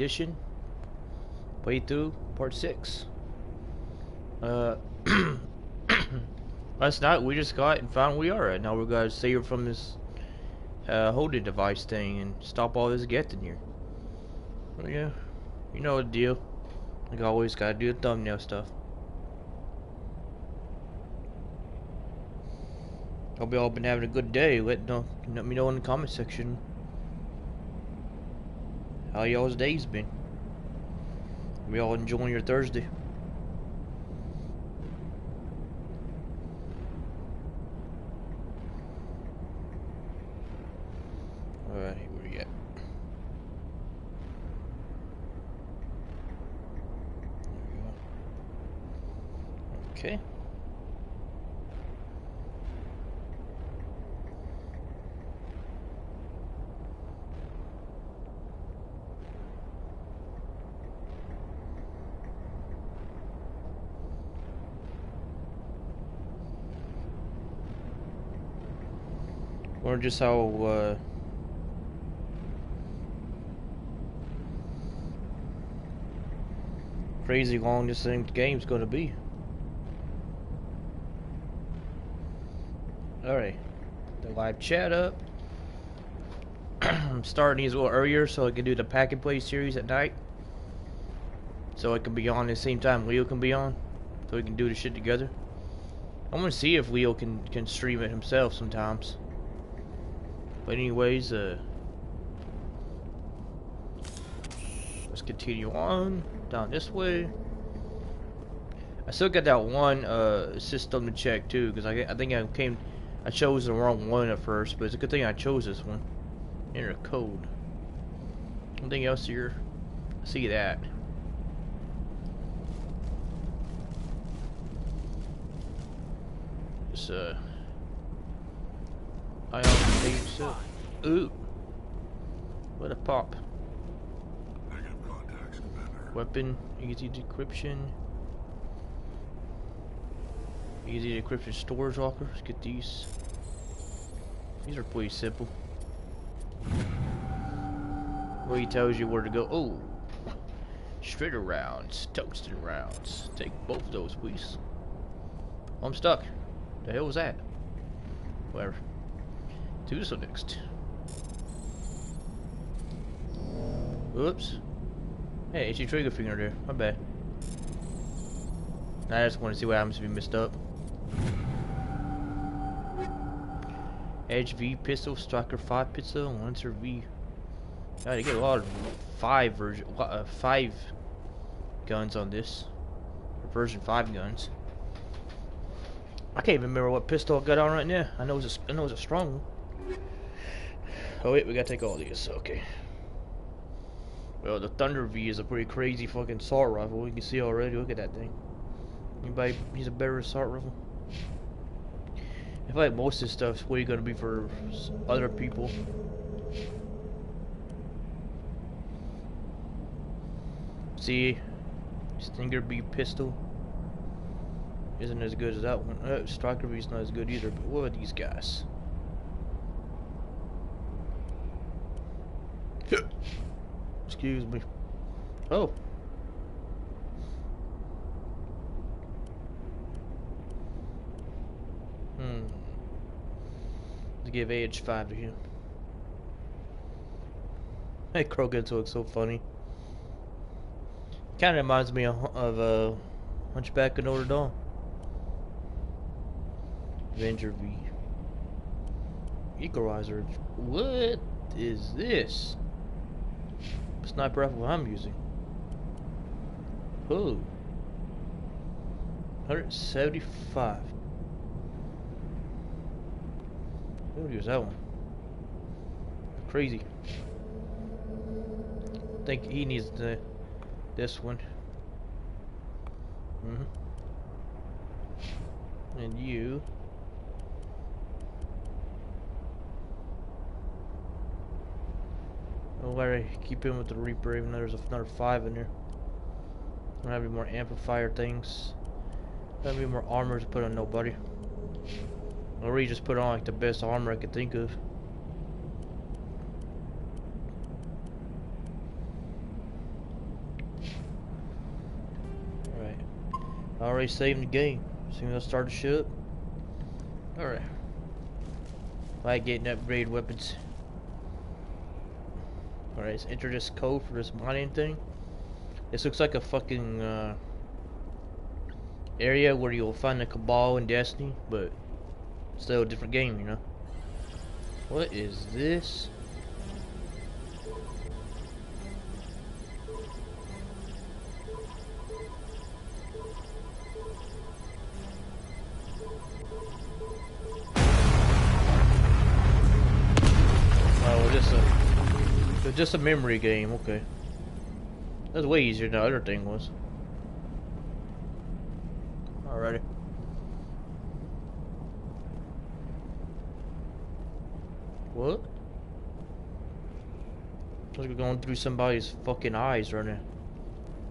edition. Playthrough part 6. Last night we just got and found we are at. Now we're gonna save from this holding device thing and stop all this getting here. Well, yeah, you know the deal. Like always, gotta do the thumbnail stuff. Hope you all been having a good day. Let me know in the comment section how y'all's days been. We all enjoying your Thursday. Alright, where you at? There we go. Okay. Or just how crazy long this game's gonna be. Alright, the live chat up. I'm starting these a little earlier so I can do the pack and play series at night. So I can be on at the same time Leo can be on. So we can do the shit together. I want to see if Leo can stream it himself sometimes. But anyways, let's continue on down this way. I still got that one system to check too, because I think I chose the wrong one at first, but it's a good thing I chose this one. Enter a code. Anything else here? See that? Just I don't so. Ooh. What a pop. Negative contacts, Commander. Weapon, easy decryption. Easy decryption storage locker. Let's get these. These are pretty simple. Well, he tells you where to go. Oh. Straighter rounds, tungsten rounds. Take both of those, please. Oh, I'm stuck. The hell was that? Whatever. Do this one next. Oops. Hey, it's your trigger finger there. My bad. I just want to see what happens if you messed up. Edge V pistol, Striker 5 pistol, Lancer V. God, you get a lot of 5 guns on this. Version 5 guns. I can't even remember what pistol I got on right now. I know it's a strong one. Oh wait, we gotta take all these. Okay. Well, the Thunder V is a pretty crazy fucking assault rifle. You can see already. Look at that thing. Anybody use a better assault rifle? I feel like most of this stuff's way gonna be for other people. See, Stinger B pistol isn't as good as that one. Striker V is not as good either. But what are these guys? Excuse me. Oh. Let's give age 5 to him. Hey, Krogan looks so funny. Kind of reminds me of Hunchback of Notre Dame. Avenger V. Equalizer. What is this? Sniper rifle I'm using. Oh. 175. Who would use that one? Crazy. I think he needs this one. And you. Oh, Larry, keep in with the Reaper, even though there's another 5 in there. I don't have any more amplifier things. I don't have any more armor to put on nobody. I already just put on like the best armor I could think of. Already saving the game. Soon as I start the ship. Alright. Like getting upgraded weapons. Alright, let's enter this code for this mining thing. This looks like a fucking area where you'll find the Cabal in Destiny, but still a different game, you know. What is this? It's just a memory game, okay. That's way easier than the other thing was. Alrighty. What? Looks like we're going through somebody's fucking eyes right now.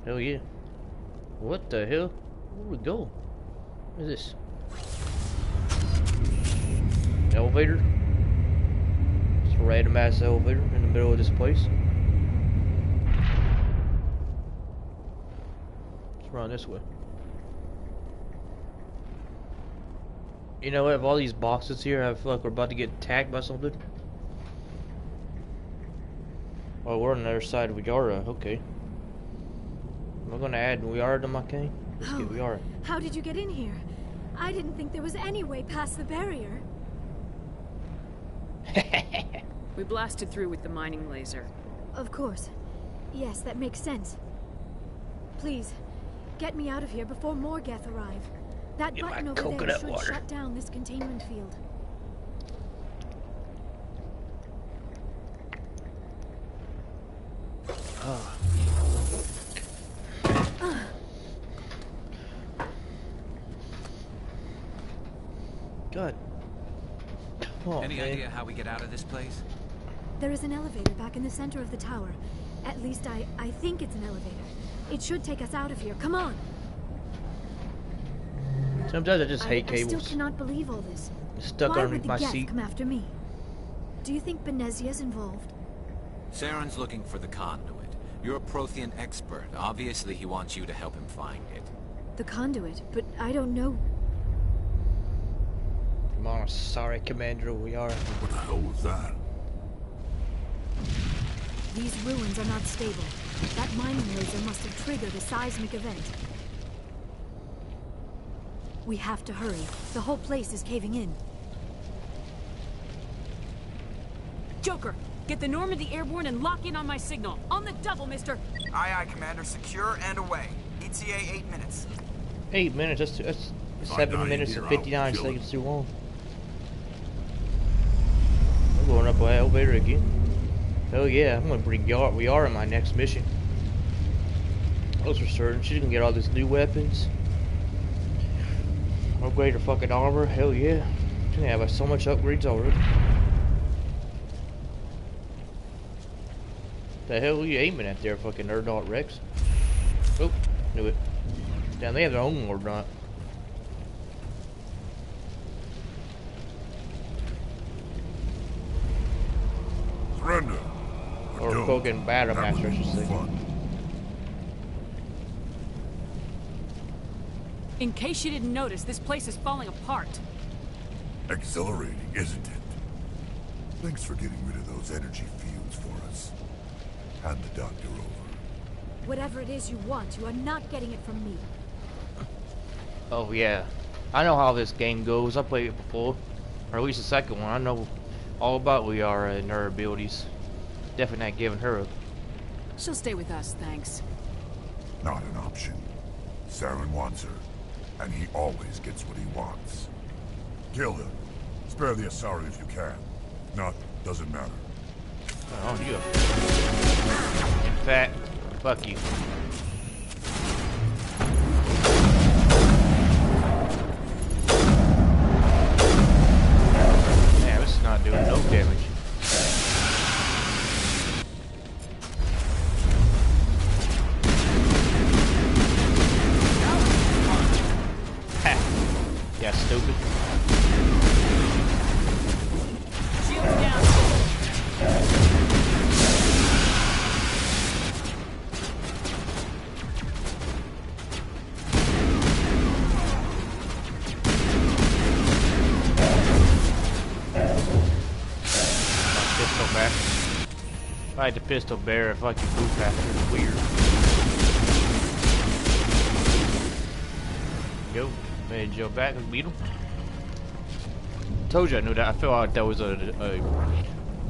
Hell yeah. What the hell? Where we go? What is this? Elevator? Just a random ass elevator in the middle of this place. Let's run this way. You know what? Of all these boxes here, I feel like we're about to get attacked by something. Oh, we're on the other side of Liara. Okay. Am I gonna add Liara to my game? Let's get Liara. How did you get in here? I didn't think there was any way past the barrier. We blasted through with the mining laser. Of course. Yes, that makes sense. Please, get me out of here before more Geth arrive. That Get button my over there coconut should water. shut down this containment field. God. Come on, Any man. idea how we get out of this place? There is an elevator back in the center of the tower. At least I think it's an elevator. It should take us out of here. Come on. Sometimes I just hate I cables. still cannot believe all this. Stuck Why underneath would my the Geth seat. come after me? Do you think Benezia's involved? Saren's looking for the conduit. You're a Prothean expert. Obviously, he wants you to help him find it. The conduit, but I don't know. Come on, sorry, Commander, we are. What the hell was that? These ruins are not stable. That mining laser must have triggered a seismic event. We have to hurry. The whole place is caving in. Joker, get the Normandy airborne and lock in on my signal. On the double, mister. Aye, aye, Commander. Secure and away. ETA 8 minutes. 8 minutes, that's If I 7 die minutes here, and I'll 59 kill seconds it. too long. I'm going up an elevator again. Oh yeah, I'm gonna bring Liara in my next mission. Those for certain. She's gonna get all these new weapons. Upgrade her fucking armor. Hell yeah. She's gonna have so much upgrades already. The hell are you aiming at there, fucking Nerdnaut Rex? Oh, knew it. Damn, they have their own Nerdnaut. Surrender. Or don't. fucking Battle That Master, I would be should say. fun. In case you didn't notice, this place is falling apart. Exhilarating, isn't it? Thanks for getting rid of those energy fields for us. Hand the doctor over. Whatever it is you want, you are not getting it from me. Oh yeah, I know how this game goes. I played it before, or at least the second one. I know all about Liara and her abilities. Definitely not giving her up. She'll stay with us, thanks. Not an option. Saren wants her, and he always gets what he wants. Kill him. Spare the Asari if you can. Not, doesn't matter. Oh, you. Fat. Fuck you. Man, this is not doing no damage. Ha. Yeah, stupid. Shield down. like the pistol bear if fucking move faster. It's weird. Go. Made Joe back and beat him. Told you I knew that. I felt like that was a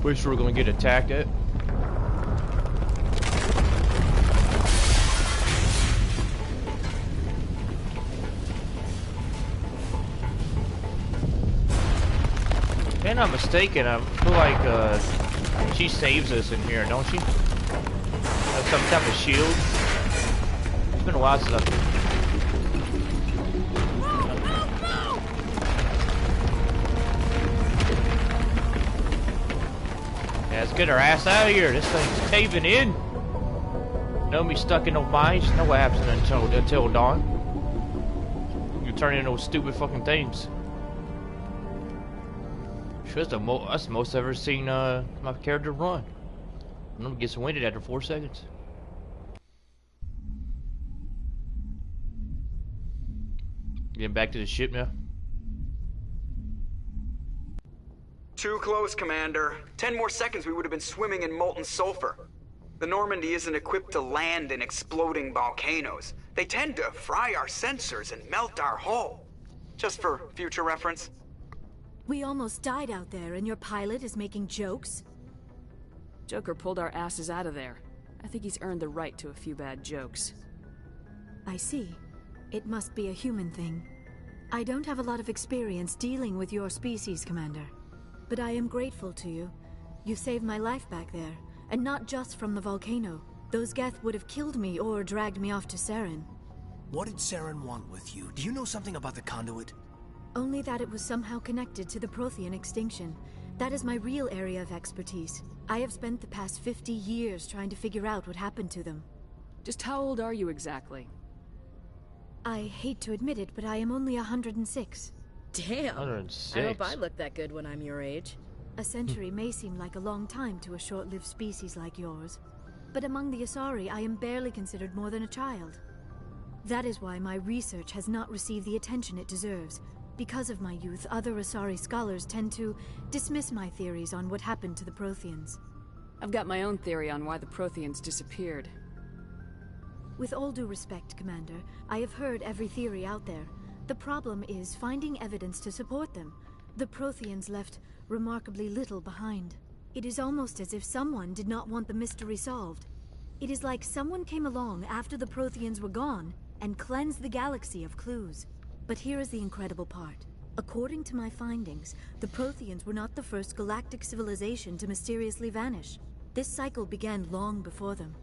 place we were gonna get attacked at. If I'm not mistaken, I feel like she saves us in here, don't she? Like some type of shield. It's been a while since I've... Yeah, let's get our ass out of here. This thing's caving in. No me stuck in no mines. No what happens until dawn. You turn into those stupid fucking things. Sure, that's the most I've ever seen my character run. I'm gonna get winded after 4 seconds. Getting back to the ship now. Too close, Commander. 10 more seconds we would have been swimming in molten sulfur. The Normandy isn't equipped to land in exploding volcanoes. They tend to fry our sensors and melt our hull. Just for future reference. We almost died out there, and your pilot is making jokes? Joker pulled our asses out of there. I think he's earned the right to a few bad jokes. I see. It must be a human thing. I don't have a lot of experience dealing with your species, Commander. But I am grateful to you. You saved my life back there, and not just from the volcano. Those Geth would have killed me or dragged me off to Saren. What did Saren want with you? Do you know something about the conduit? Only that it was somehow connected to the Prothean extinction. That is my real area of expertise. I have spent the past 50 years trying to figure out what happened to them. Just how old are you exactly? I hate to admit it, but I am only 106. Damn. 106. I hope I look that good when I'm your age. A century may seem like a long time to a short-lived species like yours, but among the Asari, I am barely considered more than a child. That is why my research has not received the attention it deserves. Because of my youth, other Asari scholars tend to dismiss my theories on what happened to the Protheans. I've got my own theory on why the Protheans disappeared. With all due respect, Commander, I have heard every theory out there. The problem is finding evidence to support them. The Protheans left remarkably little behind. It is almost as if someone did not want the mystery solved. It is like someone came along after the Protheans were gone and cleansed the galaxy of clues. But here is the incredible part. According to my findings, the Protheans were not the first galactic civilization to mysteriously vanish. This cycle began long before them.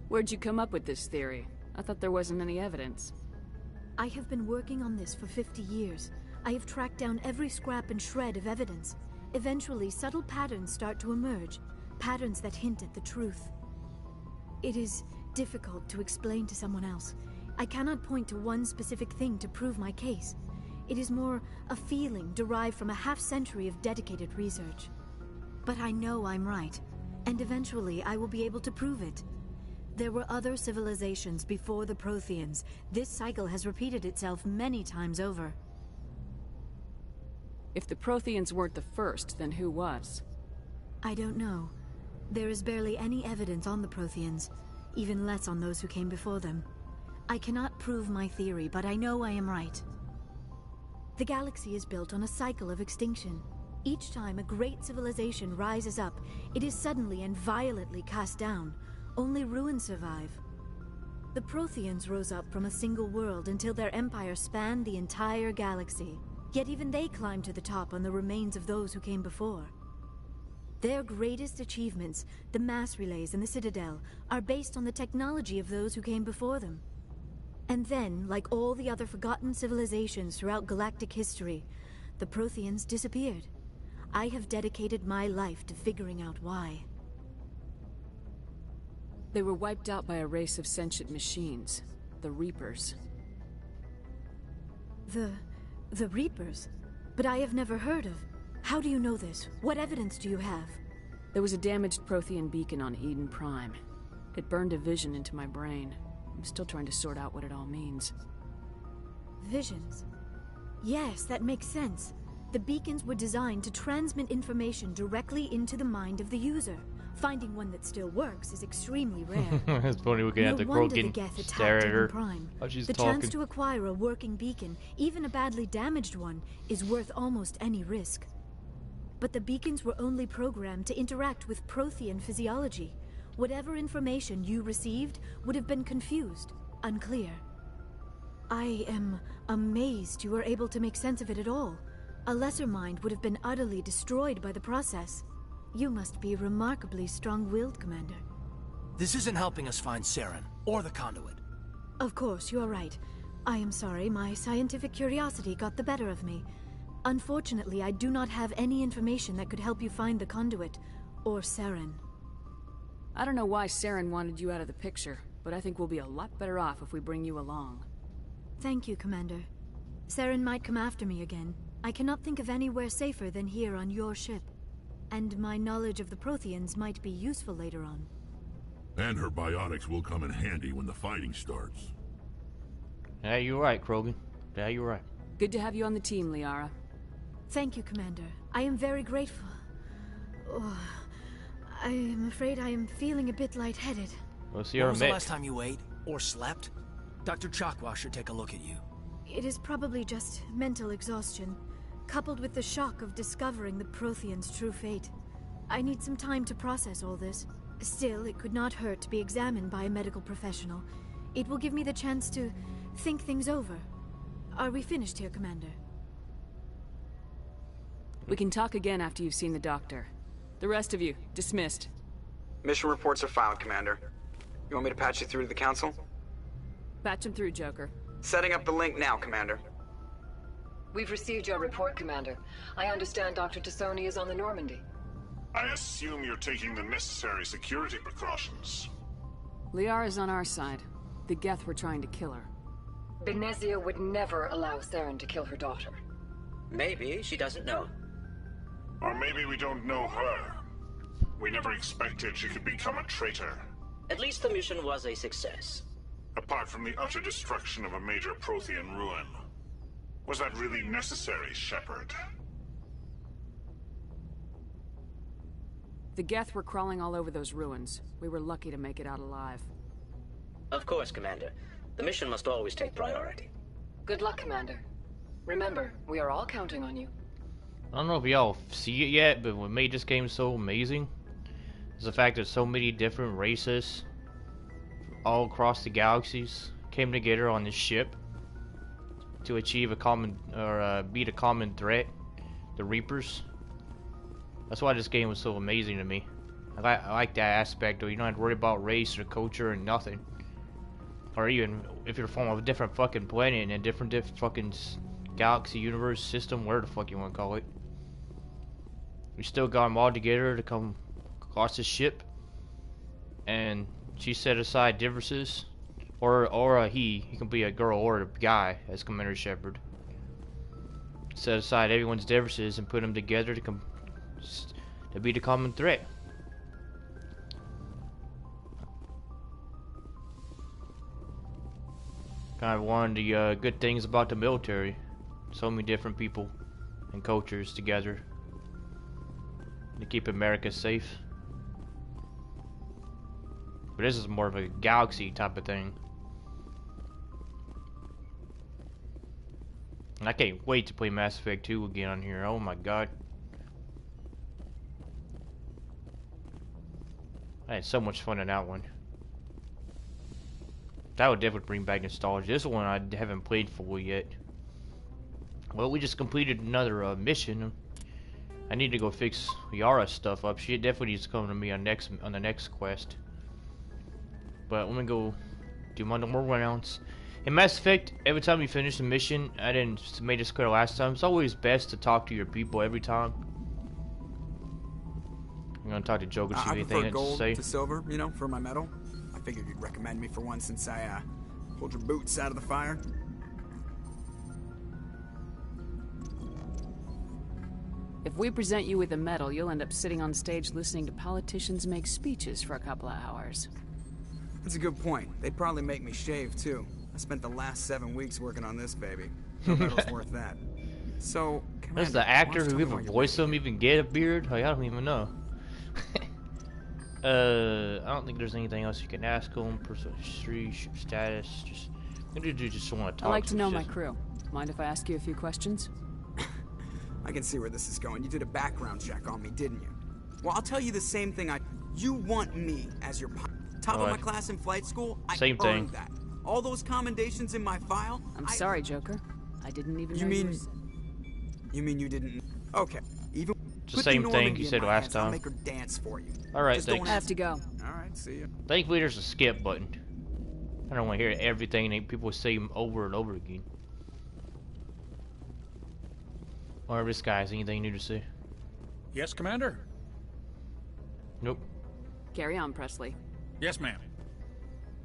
Where'd you come up with this theory? I thought there wasn't any evidence. I have been working on this for 50 years. I have tracked down every scrap and shred of evidence. Eventually, subtle patterns start to emerge, patterns that hint at the truth. It is difficult to explain to someone else. I cannot point to one specific thing to prove my case. It is more a feeling derived from a half-century of dedicated research. But I know I'm right, and eventually I will be able to prove it. There were other civilizations before the Protheans. This cycle has repeated itself many times over. If the Protheans weren't the first, then who was? I don't know. There is barely any evidence on the Protheans, even less on those who came before them. I cannot prove my theory, but I know I am right. The galaxy is built on a cycle of extinction. Each time a great civilization rises up, it is suddenly and violently cast down. Only ruins survive. The Protheans rose up from a single world until their empire spanned the entire galaxy. Yet even they climbed to the top on the remains of those who came before. Their greatest achievements, the mass relays and the Citadel, are based on the technology of those who came before them. And then, like all the other forgotten civilizations throughout galactic history, the Protheans disappeared. I have dedicated my life to figuring out why. They were wiped out by a race of sentient machines, the Reapers. The Reapers? But I have never heard of. How do you know this? What evidence do you have? There was a damaged Prothean beacon on Eden Prime. It burned a vision into my brain. I'm still trying to sort out what it all means. Visions? Yes, that makes sense. The beacons were designed to transmit information directly into the mind of the user. Finding one that still works is extremely rare. It's funny we can have the No wonder the Krogan Geth stare attacked at Eden her Prime. while she's The talking. chance to acquire a working beacon, even a badly damaged one, is worth almost any risk. But the beacons were only programmed to interact with Prothean physiology. Whatever information you received would have been confused, unclear. I am amazed you were able to make sense of it at all. A lesser mind would have been utterly destroyed by the process. You must be remarkably strong-willed, Commander. This isn't helping us find Saren, or the conduit. Of course, you're right. I am sorry, my scientific curiosity got the better of me. Unfortunately, I do not have any information that could help you find the conduit, or Saren. I don't know why Saren wanted you out of the picture, but I think we'll be a lot better off if we bring you along. Thank you, Commander. Saren might come after me again. I cannot think of anywhere safer than here on your ship. And my knowledge of the Protheans might be useful later on. And her biotics will come in handy when the fighting starts. Yeah, you're right, Krogan. Yeah, you're right. Good to have you on the team, Liara. Thank you, Commander. I am very grateful. Oh, I am afraid I am feeling a bit lightheaded. We'll see When our was the mech. last time you ate, or slept? Dr. Chakwa should take a look at you. It is probably just mental exhaustion, coupled with the shock of discovering the Protheans' true fate. I need some time to process all this. Still, it could not hurt to be examined by a medical professional. It will give me the chance to think things over. Are we finished here, Commander? We can talk again after you've seen the doctor. The rest of you, dismissed. Mission reports are filed, Commander. You want me to patch you through to the Council? Patch him through, Joker. Setting up the link now, Commander. We've received your report, Commander. I understand Dr. Tassoni is on the Normandy. I assume you're taking the necessary security precautions. Liara's on our side. The Geth were trying to kill her. Benezia would never allow Saren to kill her daughter. Maybe she doesn't know. Or maybe we don't know her. We never expected she could become a traitor. At least the mission was a success. Apart from the utter destruction of a major Prothean ruin. Was that really necessary, Shepard? The Geth were crawling all over those ruins. We were lucky to make it out alive. Of course, Commander. The mission must always take priority. Good luck, Commander. Remember, we are all counting on you. I don't know if y'all see it yet, but what made this game so amazing is the fact that so many different races all across the galaxies came together on this ship to achieve a common, or beat a common threat, the Reapers. That's why this game was so amazing to me. I like that aspect, where you don't have to worry about race or culture and nothing. Or even if you're from a different fucking planet and a different fucking galaxy, universe, system, whatever the fuck you want to call it. We still got them all together to come across this ship. And she set aside differences. Or he can be a girl or a guy as Commander Shepard. Set aside everyone's differences and put them together to beat a common threat. Kind of one of the good things about the military. So many different people and cultures together to keep America safe. But this is more of a galaxy type of thing. And I can't wait to play Mass Effect 2 again on here. Oh my god. I had so much fun in that one. That would definitely bring back nostalgia. This one I haven't played fully yet. Well, we just completed another mission. I need to go fix Liara's stuff up. She definitely needs to come to me on the next quest. But let me go do my normal rounds. In Mass Effect, every time you finish a mission, I didn't make this clear last time, it's always best to talk to your people every time. I'm gonna talk to Joker to see I anything prefer to gold say. to silver, you know, for my medal. I figured you'd recommend me for one since I pulled your boots out of the fire. If we present you with a medal, you'll end up sitting on stage listening to politicians make speeches for a couple of hours. That's a good point. They'd probably make me shave, too. I spent the last 7 weeks working on this baby. No medal's worth that. So, Does the actor who even voiced him even get a beard? Like, I don't even know. I don't think there's anything else you can ask them. Personal history, ship status. I just want to talk. I like to know my crew. Mind if I ask you a few questions? I can see where this is going. You did a background check on me, didn't you? Well, I'll tell you the same thing. You want me as your top of my class in flight school? Same I thing. earned that. All those commendations in my file. I'm sorry, Joker. I didn't even know You mean you didn't? Okay. Even it's the same thing you said last time. I'll make her dance for you. All right, Just thanks. I have to go. All right, see you. Thankfully, there's a skip button. I don't want to hear everything that people say over and over again. Or this guy has anything new to say? Yes, Commander? Nope. Carry on, Presley. Yes, ma'am.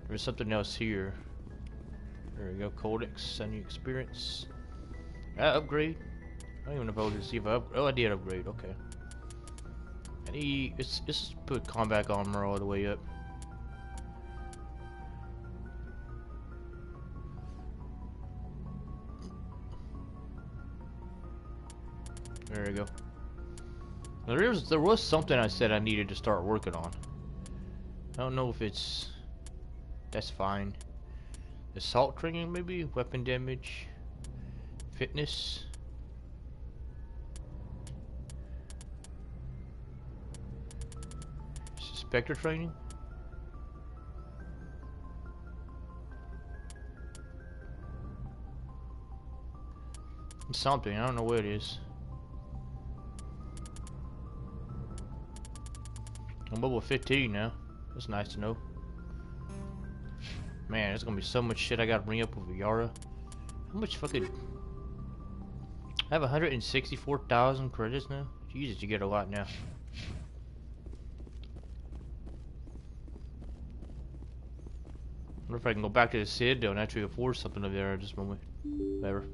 There's something else here. There we go. Codex, any experience. Upgrade. I don't even know if I was to see if I did upgrade. Okay. Let's put combat armor all the way up. There we go. Now, there was something I said I needed to start working on. I don't know if it's... That's fine. Assault training, maybe? Weapon damage. Fitness. Suspector training. It's something, I don't know what it is. I'm level 15 now. That's nice to know. Man, there's gonna be so much shit I gotta bring up with Liara. How much fucking... I have 164,000 credits now? Jesus, you get a lot now. I wonder if I can go back to the Sid though and actually afford something over there at this moment. Whatever.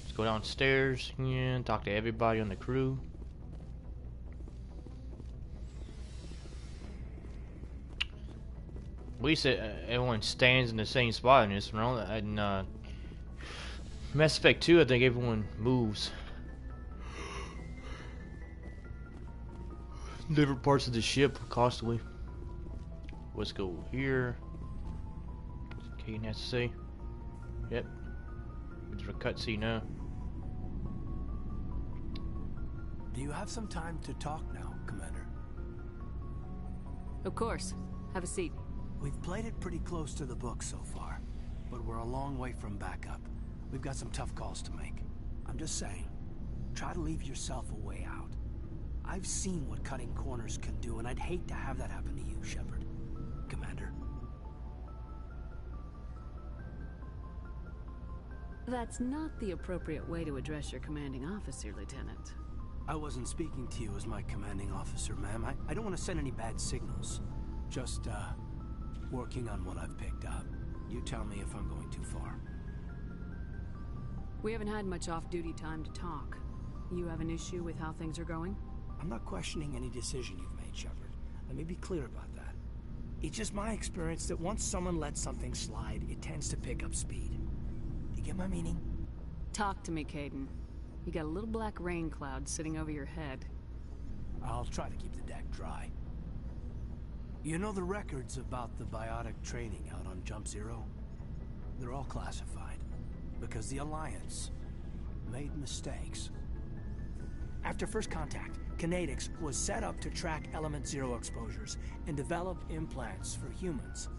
Let's go downstairs and talk to everybody on the crew. At least everyone stands in the same spot in this one. And Mass Effect 2, I think everyone moves. Different parts of the ship constantly. Let's go here. Kane has to say. Yep. It's a cutscene now. Do you have some time to talk now, Commander? Of course. Have a seat. We've played it pretty close to the book so far, but we're a long way from backup. We've got some tough calls to make. I'm just saying, try to leave yourself a way out. I've seen what cutting corners can do, and I'd hate to have that happen to you, Shepard. Commander. That's not the appropriate way to address your commanding officer, Lieutenant. I wasn't speaking to you as my commanding officer, ma'am. I don't want to send any bad signals. Just, working on what I've picked up. You tell me if I'm going too far. We haven't had much off-duty time to talk. You have an issue with how things are going? I'm not questioning any decision you've made, Shepard. Let me be clear about that. It's just my experience that once someone lets something slide, it tends to pick up speed. You get my meaning? Talk to me, Caden. You got a little black rain cloud sitting over your head. I'll try to keep the deck dry. You know the records about the biotic training out on Jump Zero? They're all classified, because the Alliance made mistakes. After first contact, Kinetics was set up to track Element Zero exposures and develop implants for humans.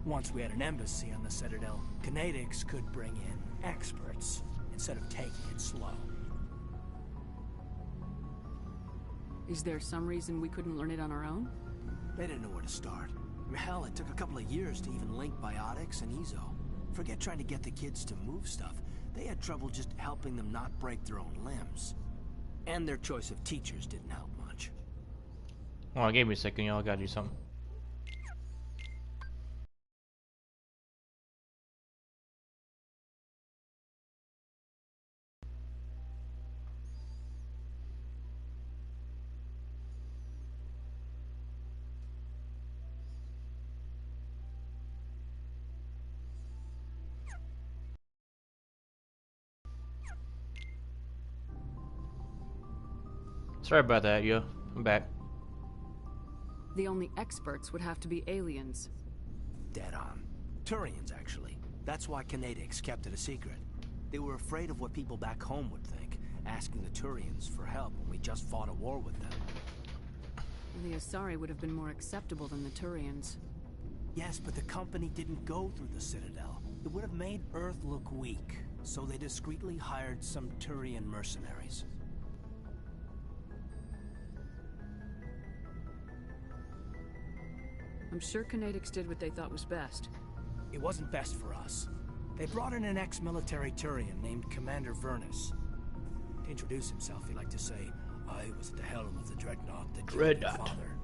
Once we had an embassy on the Citadel, Kinetics could bring in experts instead of taking it slow. Is there some reason we couldn't learn it on our own? They didn't know where to start. Hell, it took a couple of years to even link biotics and EZO. Forget trying to get the kids to move stuff. They had trouble just helping them not break their own limbs. And their choice of teachers didn't help much. Well, give me a second, y'all. I gotta do something. Sorry about that, yo. I'm back. The only experts would have to be aliens. Dead on. Turians, actually. That's why Canadics kept it a secret. They were afraid of what people back home would think, asking the Turians for help when we just fought a war with them. The Asari would have been more acceptable than the Turians. Yes, but the company didn't go through the Citadel. It would have made Earth look weak, so they discreetly hired some Turian mercenaries. I'm sure Canadics did what they thought was best. It wasn't best for us. They brought in an ex-military Turian named Commander Vernus. To introduce himself, he liked to say, I was at the helm of the dreadnought that killed your father.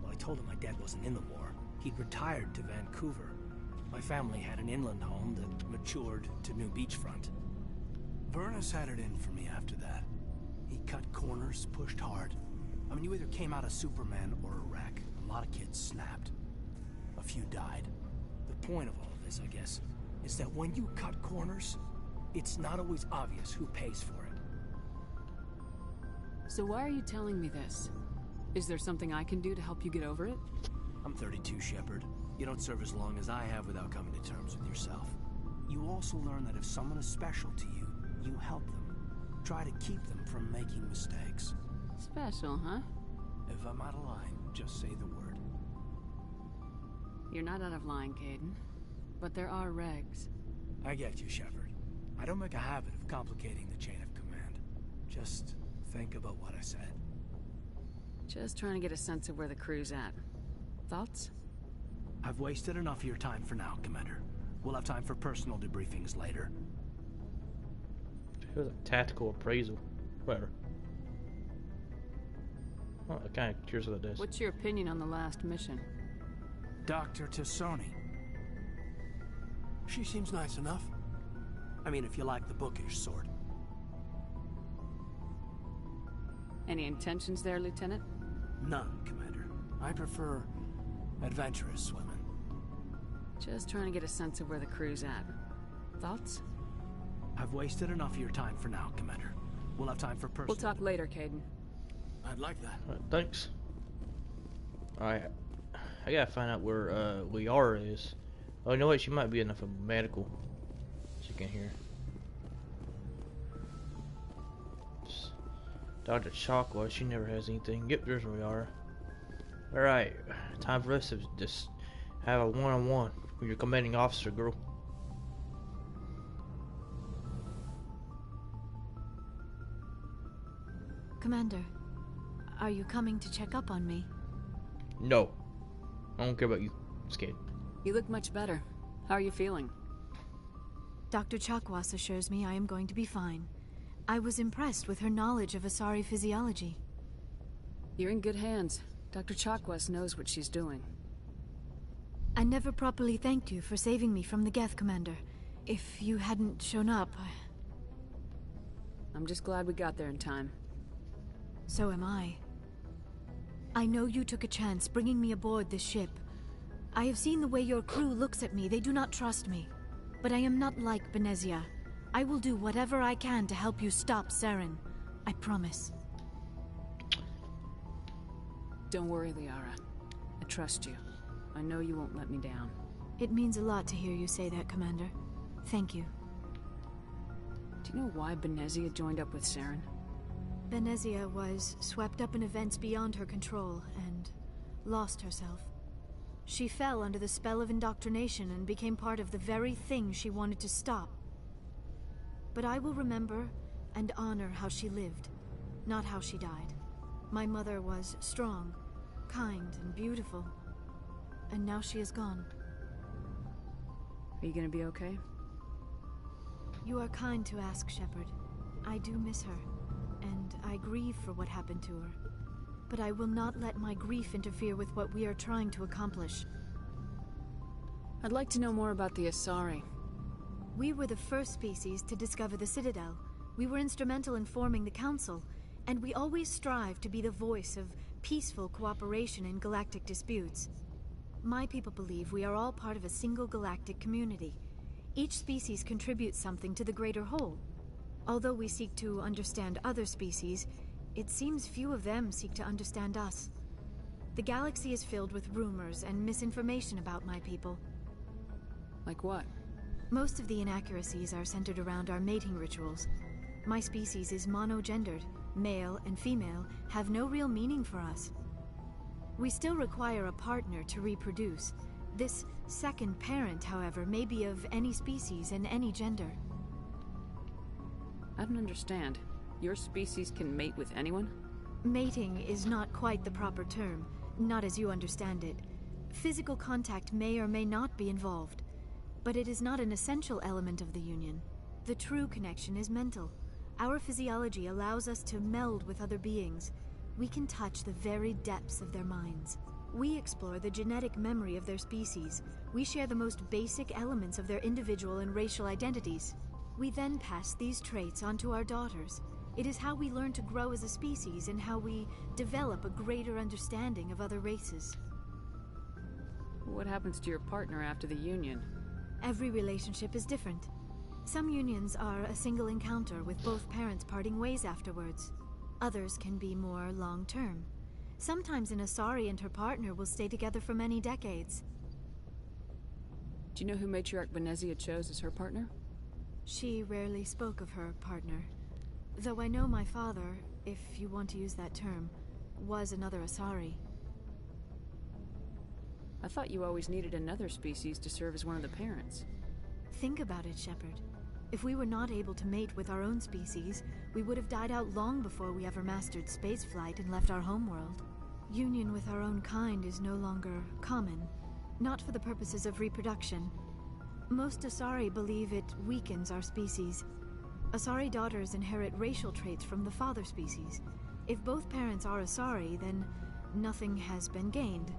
Well, I told him my dad wasn't in the war. He'd retired to Vancouver. My family had an inland home that matured to new beachfront. Vernus had it in for me after that. He cut corners, pushed hard. I mean, you either came out a Superman or a wreck. A lot of kids snapped. A few died. The point of all of this, I guess, is that when you cut corners, it's not always obvious who pays for it. So why are you telling me this? Is there something I can do to help you get over it? I'm 32, Shepard. You don't serve as long as I have without coming to terms with yourself. You also learn that if someone is special to you, you help them. Try to keep them from making mistakes. Special, huh? If I'm out of line, just say the word. You're not out of line, Caden. But there are regs. I get you, Shepard. I don't make a habit of complicating the chain of command. Just think about what I said. Just trying to get a sense of where the crew's at. Thoughts? I've wasted enough of your time for now, Commander. We'll have time for personal debriefings later. It was a tactical appraisal. Whatever. Well, I'm kind of curious what that does. What's your opinion on the last mission? Dr. Tassoni. She seems nice enough. I mean, if you like the bookish sort. Any intentions there, Lieutenant? None, Commander. I prefer adventurous women. Just trying to get a sense of where the crew's at. Thoughts? I've wasted enough of your time for now, Commander. We'll have time for personal... We'll talk later, Caden. I'd like that. Alright, thanks. Alright. I gotta find out where Liara is. Oh, you know what? She might be enough of a medical. She can hear. Dr. Chakwa, she never has anything. Yep, there's Liara. Alright. Time for us to just have a one-on-one with your commanding officer, girl. Commander, are you coming to check up on me? No. I don't care about you. I'm scared. You look much better. How are you feeling? Dr. Chakwas assures me I am going to be fine. I was impressed with her knowledge of Asari physiology. You're in good hands. Dr. Chakwas knows what she's doing. I never properly thanked you for saving me from the Geth, Commander. If you hadn't shown up, I'm just glad we got there in time. So am I. I know you took a chance bringing me aboard this ship. I have seen the way your crew looks at me. They do not trust me. But I am not like Benezia. I will do whatever I can to help you stop Saren. I promise. Don't worry, Liara. I trust you. I know you won't let me down. It means a lot to hear you say that, Commander. Thank you. Do you know why Benezia joined up with Saren? Benezia was swept up in events beyond her control and lost herself. She fell under the spell of indoctrination and became part of the very thing she wanted to stop. But I will remember and honor how she lived, not how she died. My mother was strong, kind, and beautiful. And now she is gone. Are you gonna be okay? You are kind to ask, Shepard. I do miss her, and I grieve for what happened to her. But I will not let my grief interfere with what we are trying to accomplish. I'd like to know more about the Asari. We were the first species to discover the Citadel. We were instrumental in forming the Council, and we always strive to be the voice of peaceful cooperation in galactic disputes. My people believe we are all part of a single galactic community. Each species contributes something to the greater whole. Although we seek to understand other species, it seems few of them seek to understand us. The galaxy is filled with rumors and misinformation about my people. Like what? Most of the inaccuracies are centered around our mating rituals. My species is monogendered. Male and female have no real meaning for us. We still require a partner to reproduce. This second parent, however, may be of any species and any gender. I don't understand. Your species can mate with anyone? Mating is not quite the proper term, not as you understand it. Physical contact may or may not be involved, but it is not an essential element of the union. The true connection is mental. Our physiology allows us to meld with other beings. We can touch the very depths of their minds. We explore the genetic memory of their species. We share the most basic elements of their individual and racial identities. We then pass these traits onto our daughters. It is how we learn to grow as a species and how we develop a greater understanding of other races. What happens to your partner after the union? Every relationship is different. Some unions are a single encounter with both parents parting ways afterwards. Others can be more long-term. Sometimes an Asari and her partner will stay together for many decades. Do you know who Matriarch Benezia chose as her partner? She rarely spoke of her partner. Though I know my father, if you want to use that term, was another Asari. I thought you always needed another species to serve as one of the parents. Think about it, Shepard. If we were not able to mate with our own species, we would have died out long before we ever mastered spaceflight and left our homeworld. Union with our own kind is no longer common, not for the purposes of reproduction. Most Asari believe it weakens our species. Asari daughters inherit racial traits from the father species. If both parents are Asari, then nothing has been gained,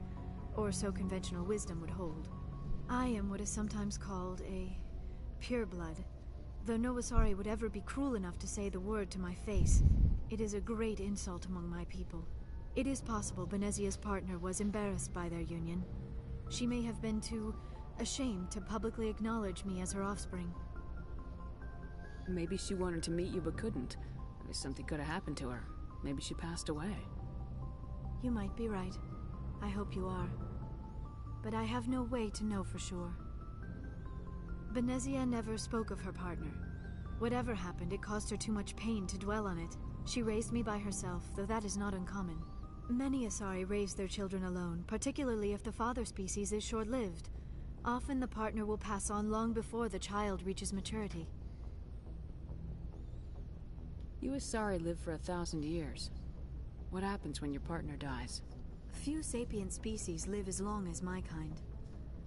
or so conventional wisdom would hold. I am what is sometimes called a pureblood. Though no Asari would ever be cruel enough to say the word to my face, it is a great insult among my people. It is possible Benezia's partner was embarrassed by their union. She may have been too ashamed to publicly acknowledge me as her offspring. Maybe she wanted to meet you but couldn't. Maybe something could have happened to her. Maybe she passed away. You might be right. I hope you are. But I have no way to know for sure. Benezia never spoke of her partner. Whatever happened, it caused her too much pain to dwell on it. She raised me by herself, though that is not uncommon. Many Asari raise their children alone, particularly if the father species is short-lived. Often the partner will pass on long before the child reaches maturity. You Asari live for 1,000 years. What happens when your partner dies? Few sapient species live as long as my kind.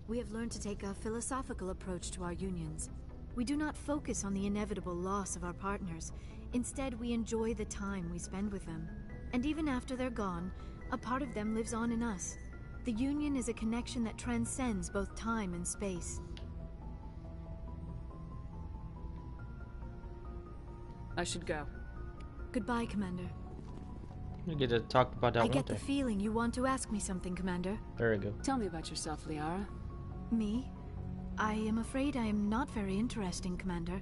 We have learned to take a philosophical approach to our unions. We do not focus on the inevitable loss of our partners. Instead, we enjoy the time we spend with them. And even after they're gone, a part of them lives on in us. The union is a connection that transcends both time and space. I should go. Goodbye, Commander. We get to talk about that I one get the day. feeling you want to ask me something, Commander. There we go. Tell me about yourself, Liara. Me? I am afraid I am not very interesting, Commander.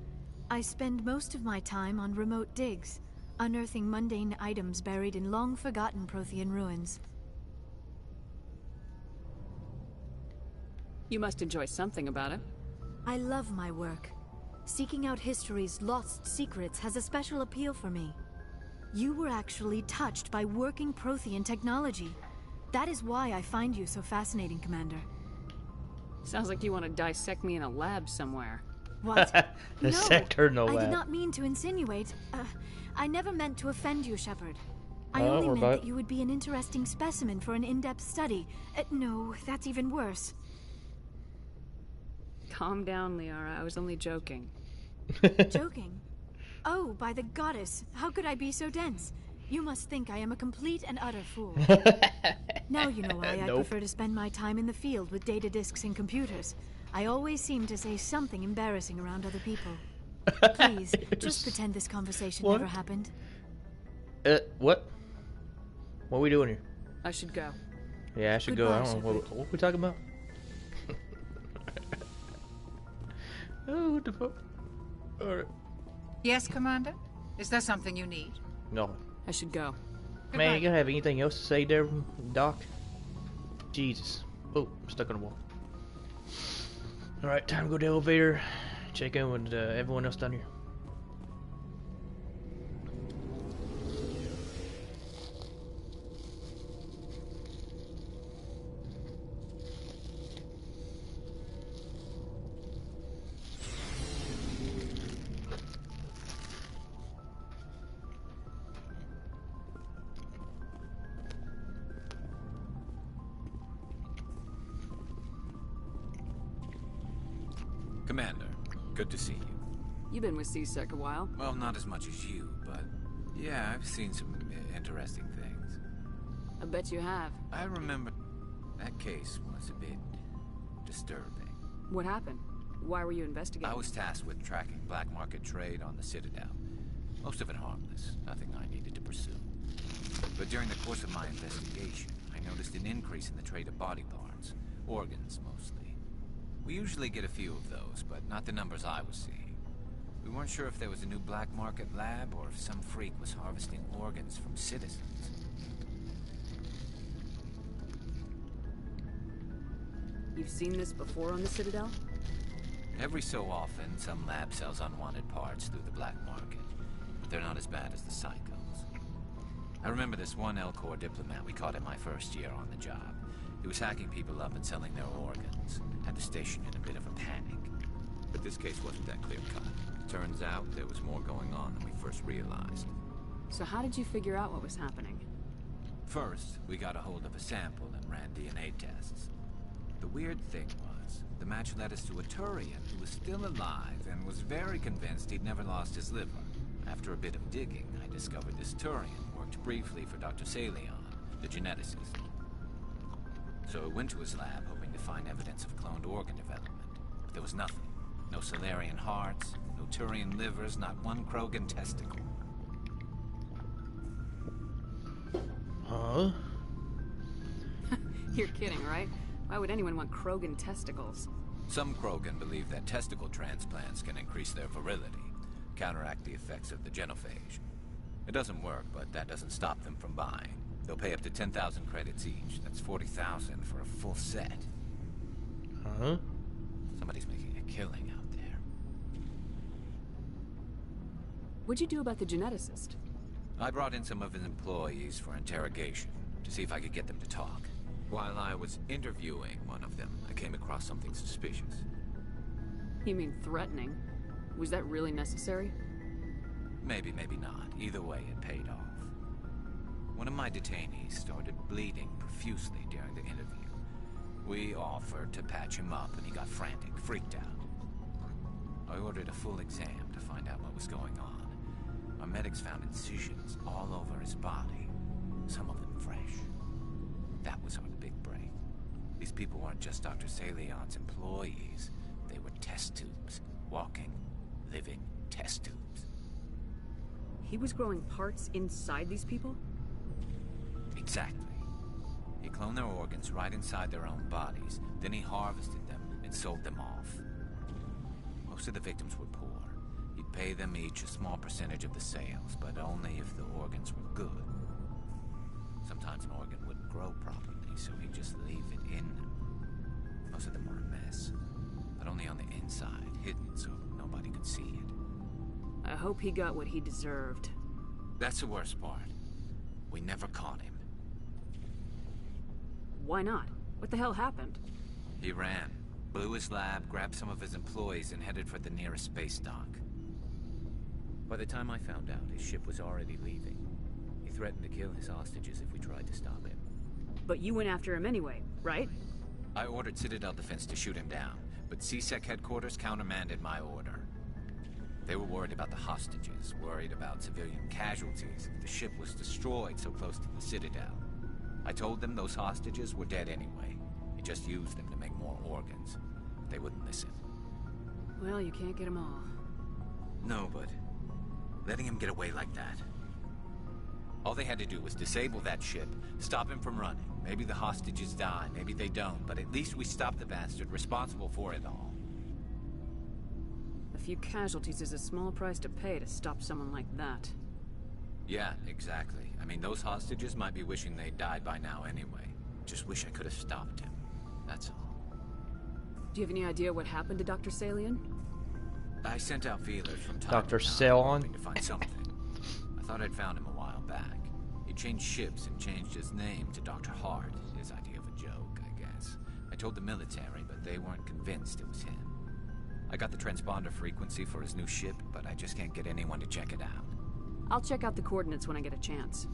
I spend most of my time on remote digs, unearthing mundane items buried in long-forgotten Prothean ruins. You must enjoy something about it. I love my work. Seeking out history's lost secrets has a special appeal for me. You were actually touched by working Prothean technology. That is why I find you so fascinating, Commander. Sounds like you want to dissect me in a lab somewhere. What? Dissect her in a I lab. did not mean to insinuate. I never meant to offend you, Shepard. I Oh, only we're meant back. that you would be an interesting specimen for an in-depth study. No, that's even worse. Calm down, Liara. I was only joking. Joking? Oh, by the goddess, how could I be so dense? You must think I am a complete and utter fool. Now you know why I Nope. prefer to spend my time in the field with data disks and computers. I always seem to say something embarrassing around other people. Please, just pretend this conversation What? never happened. What? What are we doing here? I should go. Yeah, I should go. I don't know. What we talking about? Oh, what the fuck? Alright. Yes, Commander? Is there something you need? No. I should go. Man, you gotta have anything else to say there, Doc? Jesus. Oh, I'm stuck on a wall. Alright, time to go to the elevator. Check in with everyone else down here. Commander, good to see you. You've been with C-Sec a while. Well, not as much as you, but yeah, I've seen some interesting things. I bet you have. I remember that case was a bit disturbing. What happened? Why were you investigating? I was tasked with tracking black market trade on the Citadel. Most of it harmless, nothing I needed to pursue. But during the course of my investigation, I noticed an increase in the trade of body parts, organs mostly. We usually get a few of those, but not the numbers I was seeing. We weren't sure if there was a new black market lab or if some freak was harvesting organs from citizens. You've seen this before on the Citadel? Every so often, some lab sells unwanted parts through the black market. But they're not as bad as the psychos. I remember this one L-Corps diplomat we caught in my first year on the job. He was hacking people up and selling their organs. Had the station in a bit of a panic. But this case wasn't that clear-cut. Turns out there was more going on than we first realized. So how did you figure out what was happening? First, we got a hold of a sample and ran DNA tests. The weird thing was, the match led us to a Turian who was still alive and was very convinced he'd never lost his liver. After a bit of digging, I discovered this Turian worked briefly for Dr. Salion, the geneticist. So I went to his lab hoping to find evidence of cloned organ development. But there was nothing. No Salarian hearts, no Turian livers, not one Krogan testicle. Huh? You're kidding, right? Why would anyone want Krogan testicles? Some Krogan believe that testicle transplants can increase their virility, counteract the effects of the genophage. It doesn't work, but that doesn't stop them from buying. They'll pay up to 10,000 credits each. That's 40,000 for a full set. Huh? Somebody's making a killing out there. What'd you do about the geneticist? I brought in some of his employees for interrogation, to see if I could get them to talk. While I was interviewing one of them, I came across something suspicious. You mean threatening? Was that really necessary? Maybe, maybe not. Either way, it paid off. One of my detainees started bleeding profusely during the interview. We offered to patch him up, and he got frantic, freaked out. I ordered a full exam to find out what was going on. Our medics found incisions all over his body, some of them fresh. That was our big break. These people weren't just Dr. Salion's employees. They were test tubes. Walking, living test tubes. He was growing parts inside these people? Exactly. He cloned their organs right inside their own bodies. Then he harvested them and sold them off. Most of the victims were poor. He'd pay them each a small percentage of the sales, but only if the organs were good. Sometimes an organ wouldn't grow properly, so he'd just leave it in them. Most of them were a mess, but only on the inside, hidden so nobody could see it. I hope he got what he deserved. That's the worst part. We never caught him. Why not? What the hell happened? He ran, blew his lab, grabbed some of his employees, and headed for the nearest space dock. By the time I found out, his ship was already leaving. He threatened to kill his hostages if we tried to stop him. But you went after him anyway, right? I ordered Citadel Defense to shoot him down, but C-Sec headquarters countermanded my order. They were worried about the hostages, worried about civilian casualties if the ship was destroyed so close to the Citadel. I told them those hostages were dead anyway. He just used them to make more organs. They wouldn't listen. Well, you can't get them all. No, but letting him get away like that. All they had to do was disable that ship, stop him from running. Maybe the hostages die, maybe they don't, but at least we stopped the bastard responsible for it all. A few casualties is a small price to pay to stop someone like that. Yeah, exactly. I mean, those hostages might be wishing they'd died by now anyway. Just wish I could have stopped him. That's all. Do you have any idea what happened to Dr. Salian? I sent out feelers from time Dr. to time, Salon? hoping to find something. I thought I'd found him a while back. He changed ships and changed his name to Dr. Hart. His idea of a joke, I guess. I told the military, but they weren't convinced it was him. I got the transponder frequency for his new ship, but I just can't get anyone to check it out. I'll check out the coordinates when I get a chance.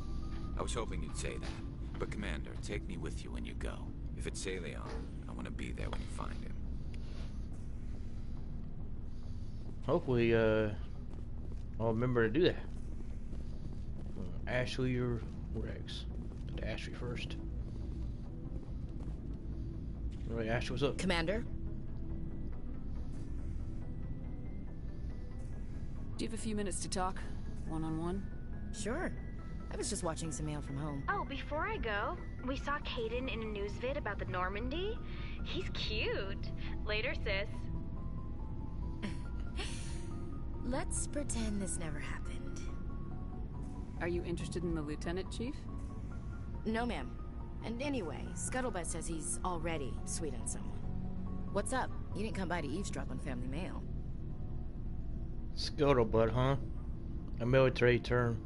I was hoping you'd say that. But Commander, take me with you when you go. If it's Salion, I want to be there when you find him. Hopefully, I'll remember to do that. Ashley or Rex? Ashley first. Alright, Ashley, what's up? Commander? Do you have a few minutes to talk? One-on-one? Sure. I was just watching some mail from home. Oh, before I go, we saw Caden in a news vid about the Normandy. He's cute. Later, sis. Let's pretend this never happened. Are you interested in the Lieutenant, Chief? No, ma'am. And anyway, Scuttlebutt says he's already sweet on someone. What's up? You didn't come by to eavesdrop on family mail. Scuttlebutt, huh? A military term.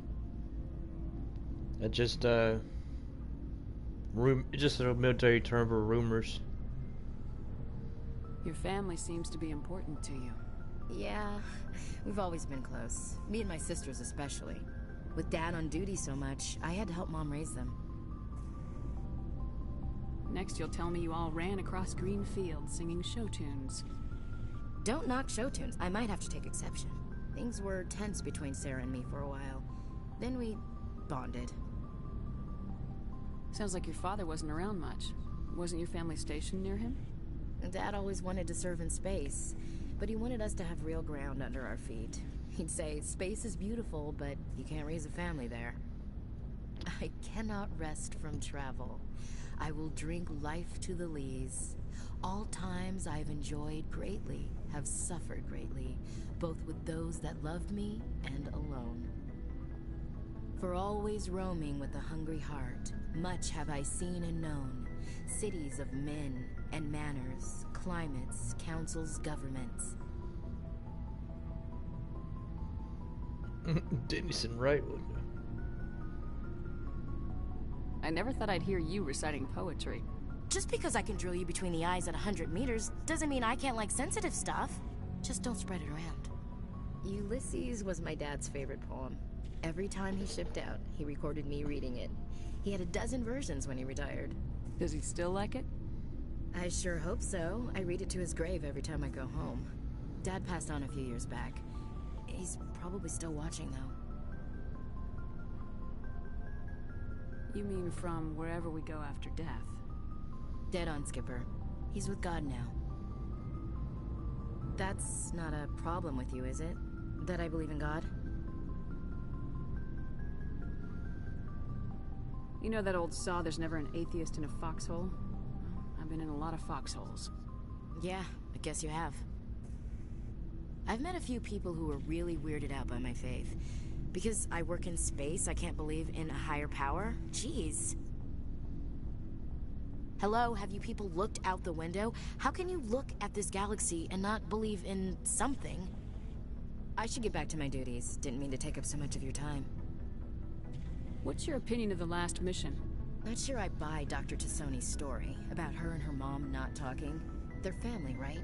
That just just a military term for rumors. Your family seems to be important to you. Yeah, we've always been close. Me and my sisters especially. With Dad on duty so much, I had to help Mom raise them. Next you'll tell me you all ran across green fields singing show tunes. Don't knock show tunes. I might have to take exception. Things were tense between Sarah and me for a while. Then we bonded. Sounds like your father wasn't around much. Wasn't your family stationed near him? Dad always wanted to serve in space, but he wanted us to have real ground under our feet. He'd say, space is beautiful, but you can't raise a family there. I cannot rest from travel. I will drink life to the lees. All times I've enjoyed greatly, have suffered greatly, both with those that loved me and alone. For always roaming with a hungry heart, much have I seen and known, cities of men and manners, climates, councils, governments. Dennison Wright, wasn't it? I never thought I'd hear you reciting poetry. Just because I can drill you between the eyes at 100 meters doesn't mean I can't like sensitive stuff. Just don't spread it around. Ulysses was my dad's favorite poem. Every time he shipped out, he recorded me reading it. He had a dozen versions when he retired. Does he still like it? I sure hope so. I read it to his grave every time I go home. Dad passed on a few years back. He's probably still watching, though. You mean from wherever we go after death? Dead on, Skipper. He's with God now. That's not a problem with you, is it? That I believe in God? You know that old saw, there's never an atheist in a foxhole? I've been in a lot of foxholes. Yeah, I guess you have. I've met a few people who were really weirded out by my faith. Because I work in space, I can't believe in a higher power? Jeez. Hello, have you people looked out the window? How can you look at this galaxy and not believe in something? I should get back to my duties. Didn't mean to take up so much of your time. What's your opinion of the last mission? Not sure I buy Dr. Tassoni's story about her and her mom not talking. They're family, right?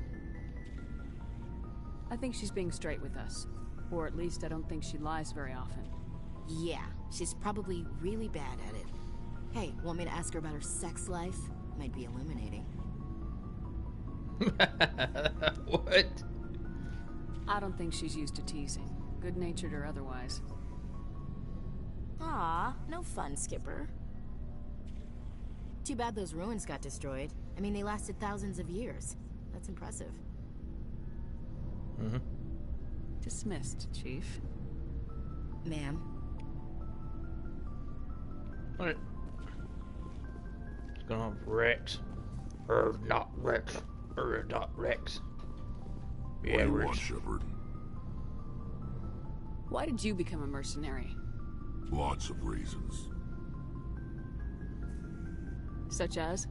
I think she's being straight with us. Or at least I don't think she lies very often. Yeah, she's probably really bad at it. Hey, want me to ask her about her sex life? Might be illuminating. What? I don't think she's used to teasing, good-natured or otherwise. Aw, no fun, Skipper. Too bad those ruins got destroyed. I mean, they lasted thousands of years. That's impressive. Mm-hmm. Dismissed, Chief. Ma'am. Alright. It's gonna have Rex. Not Rex. Not Rex. What do you want, Shepard? Why did you become a mercenary? Lots of reasons. Such as?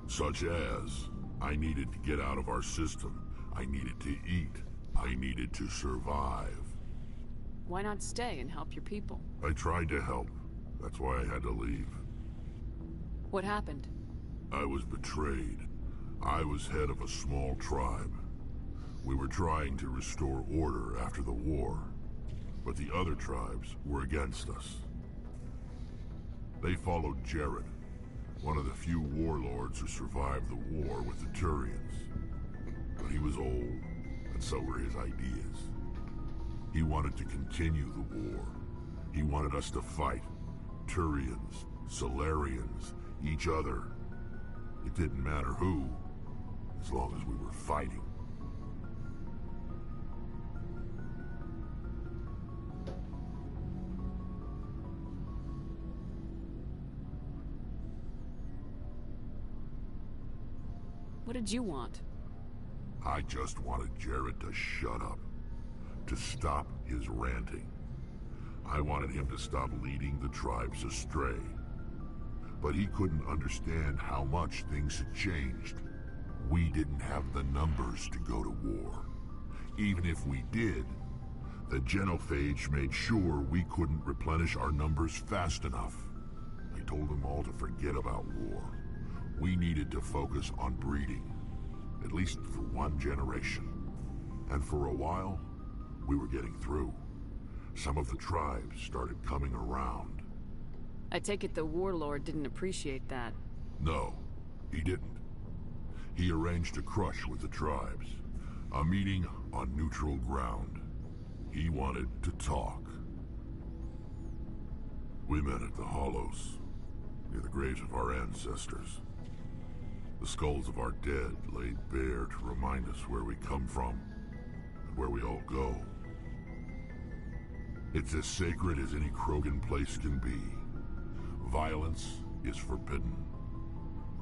Such as, I needed to get out of our system. I needed to eat. I needed to survive. Why not stay and help your people? I tried to help. That's why I had to leave. What happened? I was betrayed. I was head of a small tribe. We were trying to restore order after the war, but the other tribes were against us. They followed Jared, one of the few warlords who survived the war with the Turians. But he was old, and so were his ideas. He wanted to continue the war. He wanted us to fight. Turians, Solarians, each other. It didn't matter who, as long as we were fighting. What did you want? I just wanted Jared to shut up, to stop his ranting. I wanted him to stop leading the tribes astray. But he couldn't understand how much things had changed. We didn't have the numbers to go to war. Even if we did, the genophage made sure we couldn't replenish our numbers fast enough. I told them all to forget about war. We needed to focus on breeding, at least for one generation. And for a while, we were getting through. Some of the tribes started coming around. I take it the warlord didn't appreciate that. No, he didn't. He arranged a crush with the tribes. A meeting on neutral ground. He wanted to talk. We met at the Hollows, near the graves of our ancestors. The skulls of our dead laid bare to remind us where we come from, and where we all go. It's as sacred as any Krogan place can be. Violence is forbidden.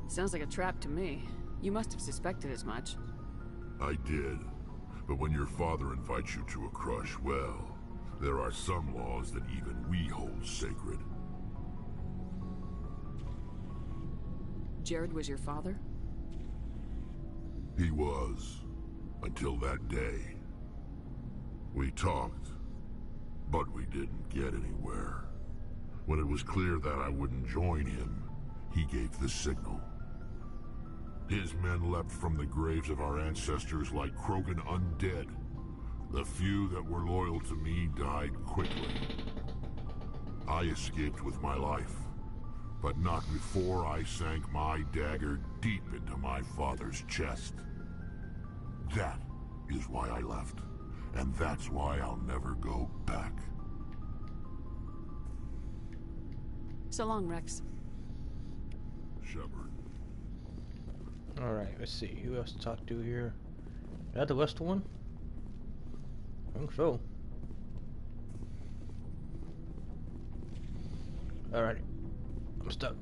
Sounds like a trap to me. You must have suspected as much. I did. But when your father invites you to a crush, well, there are some laws that even we hold sacred. Jared was your father? He was. Until that day. We talked, but we didn't get anywhere. When it was clear that I wouldn't join him, he gave the signal. His men leapt from the graves of our ancestors like Krogan undead. The few that were loyal to me died quickly. I escaped with my life, but not before I sank my dagger deep into my father's chest. That is why I left, and that's why I'll never go back. So long, Rex. Shepard. Alright, let's see. Who else to talk to here? Is that the west one? I think so. Alright. I'm stuck.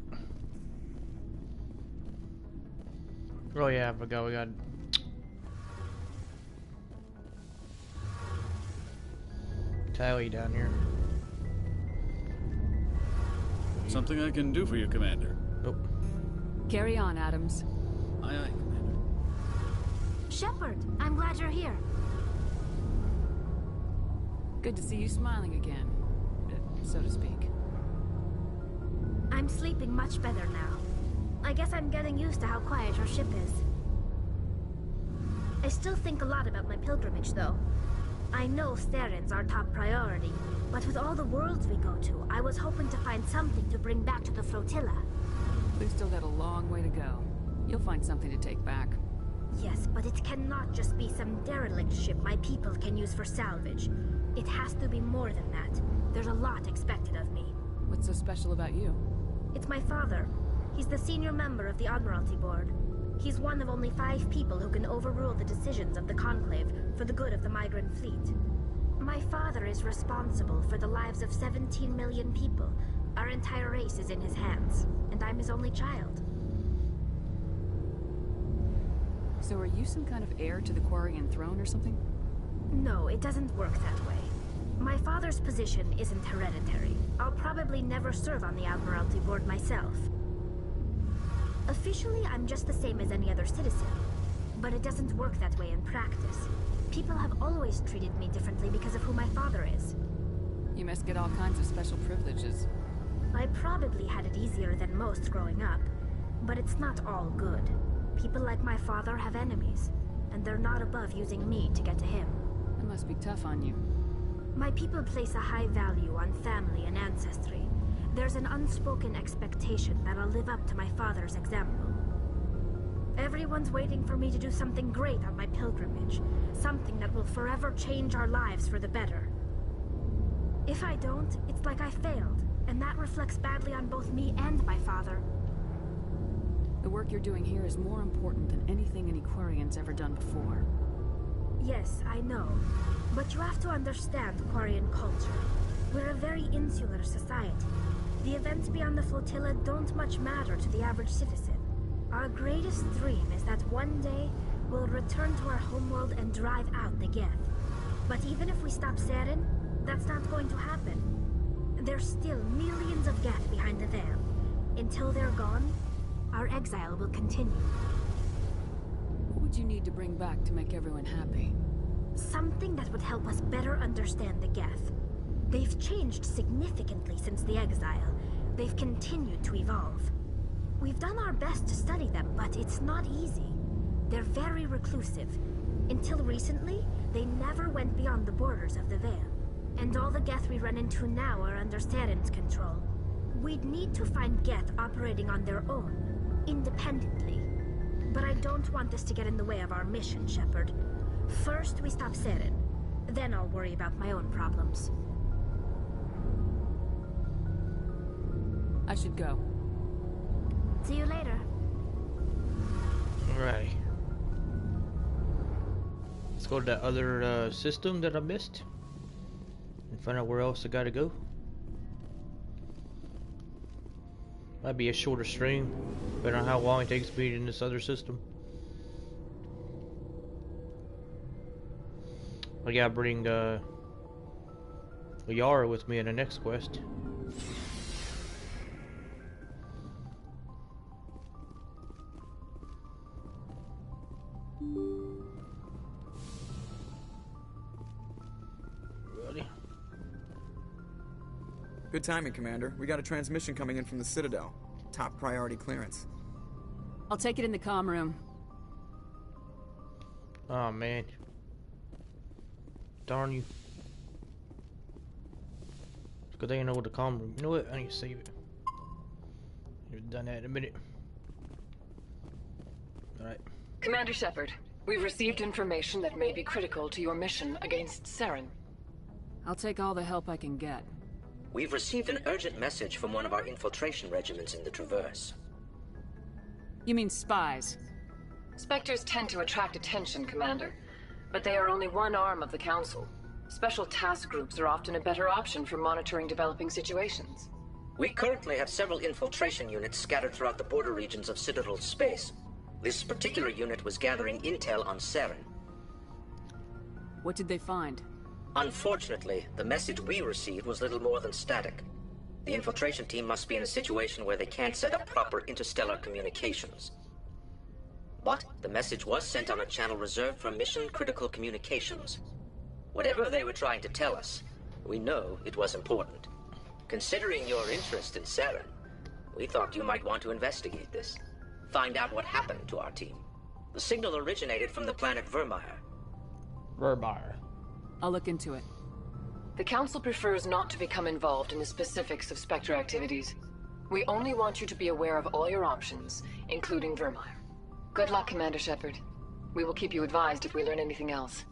Oh yeah, I forgot we got... Tally down here. Something I can do for you, Commander. Nope. Carry on, Adams. Aye, aye, Commander. Shepard, I'm glad you're here. Good to see you smiling again, so to speak. I'm sleeping much better now. I guess I'm getting used to how quiet your ship is. I still think a lot about my pilgrimage, though. I know Theron's our top priority, but with all the worlds we go to, I was hoping to find something to bring back to the flotilla. We've still got a long way to go. You'll find something to take back. Yes, but it cannot just be some derelict ship my people can use for salvage. It has to be more than that. There's a lot expected of me. What's so special about you? It's my father. He's the senior member of the Admiralty Board. He's one of only 5 people who can overrule the decisions of the Conclave for the good of the migrant fleet. My father is responsible for the lives of 17 million people. Our entire race is in his hands, and I'm his only child. So are you some kind of heir to the Quarian throne or something? No, it doesn't work that way. My father's position isn't hereditary. I'll probably never serve on the Admiralty Board myself. Officially, I'm just the same as any other citizen. But it doesn't work that way in practice. People have always treated me differently because of who my father is. You must get all kinds of special privileges. I probably had it easier than most growing up, but it's not all good. People like my father have enemies, and they're not above using me to get to him. It must be tough on you. My people place a high value on family and ancestry. There's an unspoken expectation that I'll live up to my father's example. Everyone's waiting for me to do something great on my pilgrimage, something that will forever change our lives for the better. If I don't, it's like I failed, and that reflects badly on both me and my father. The work you're doing here is more important than anything an Aquarian's ever done before. Yes, I know. But you have to understand Quarian culture. We're a very insular society. The events beyond the flotilla don't much matter to the average citizen. Our greatest dream is that one day we'll return to our homeworld and drive out the Geth. But even if we stop Saren, that's not going to happen. There's still millions of Geth behind the veil. Until they're gone, our exile will continue. What would you need to bring back to make everyone happy? Something that would help us better understand the Geth. They've changed significantly since the exile. They've continued to evolve. We've done our best to study them, but it's not easy. They're very reclusive. Until recently, they never went beyond the borders of the Veil. And all the Geth we run into now are under Saren's control. We'd need to find Geth operating on their own, independently. But I don't want this to get in the way of our mission, Shepard. First, we stop Saren. Then I'll worry about my own problems. I should go. See you later. Alrighty. Let's go to that other system that I missed and find out where else I gotta go. Might be a shorter stream, depending on how long it takes me in this other system. I gotta bring Liara with me in the next quest. Good timing, Commander. We got a transmission coming in from the Citadel. Top priority clearance. I'll take it in the comm room. Oh man. Darn you. Good thing I know what the comm room. You know what? I need to save it. You've done that in a minute. Alright. Commander Shepard, we've received information that may be critical to your mission against Saren. I'll take all the help I can get. We've received an urgent message from one of our infiltration regiments in the Traverse. You mean spies? Spectres tend to attract attention, Commander. But they are only one arm of the Council. Special task groups are often a better option for monitoring developing situations. We currently have several infiltration units scattered throughout the border regions of Citadel space. This particular unit was gathering intel on Saren. What did they find? Unfortunately, the message we received was little more than static. The infiltration team must be in a situation where they can't set up proper interstellar communications. But the message was sent on a channel reserved for mission-critical communications. Whatever they were trying to tell us, we know it was important. Considering your interest in Saren, we thought you might want to investigate this. Find out what happened to our team. The signal originated from the planet Vermeer. Vermeer. I'll look into it. The Council prefers not to become involved in the specifics of Spectre activities. We only want you to be aware of all your options, including Vermeer. Good luck, Commander Shepard. We will keep you advised if we learn anything else.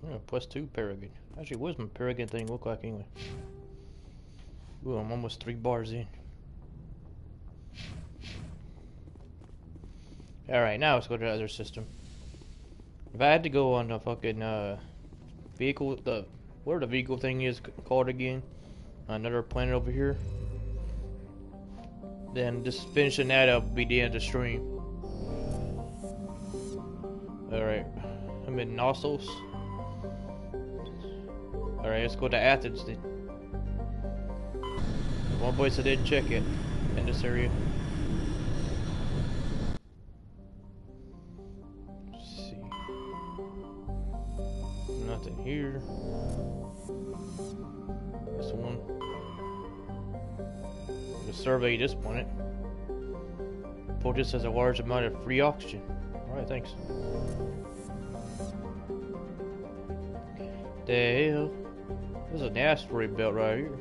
Yeah, +2 Paragon. Actually, what does my Paragon thing look like anyway? Ooh, I'm almost 3 bars in. Alright, now let's go to the other system. If I had to go on the fucking vehicle, where the vehicle thing is called again, another planet over here, then just finishing that up would be the end of the stream. Alright, I'm in Knossos. Alright, let's go to Athens then. One place I didn't check it in this area. Nothing here. This one. We'll survey this planet. Report this has a large amount of free oxygen. Alright, thanks. The hell? There's an asteroid belt right here.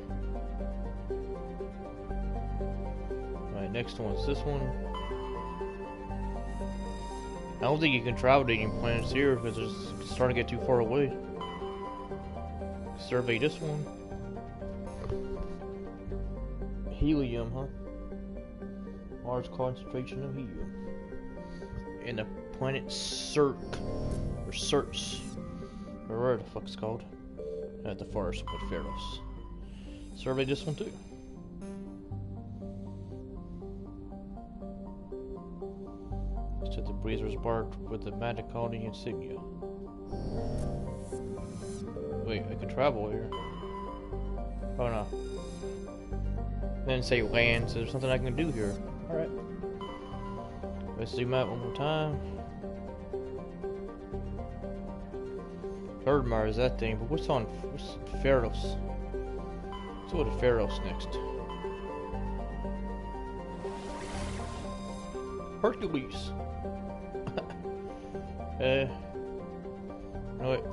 Alright, next one's this one. I don't think you can travel to any planets here because it's starting to get too far away. Survey this one. Helium, huh? Large concentration of helium. In the planet Cirque. Or Circe. Or whatever the fuck it's called. At the forest with Pharos. Survey this one too. To the Breezer's Bark with the Madden colony insignia. Wait, I can travel here. Oh no. Didn't say land, so there's something I can do here. Alright. Let's zoom out one more time. Birdmire is that thing, but what's Pharos? Let's go to Pharos next. Hercules. No wait.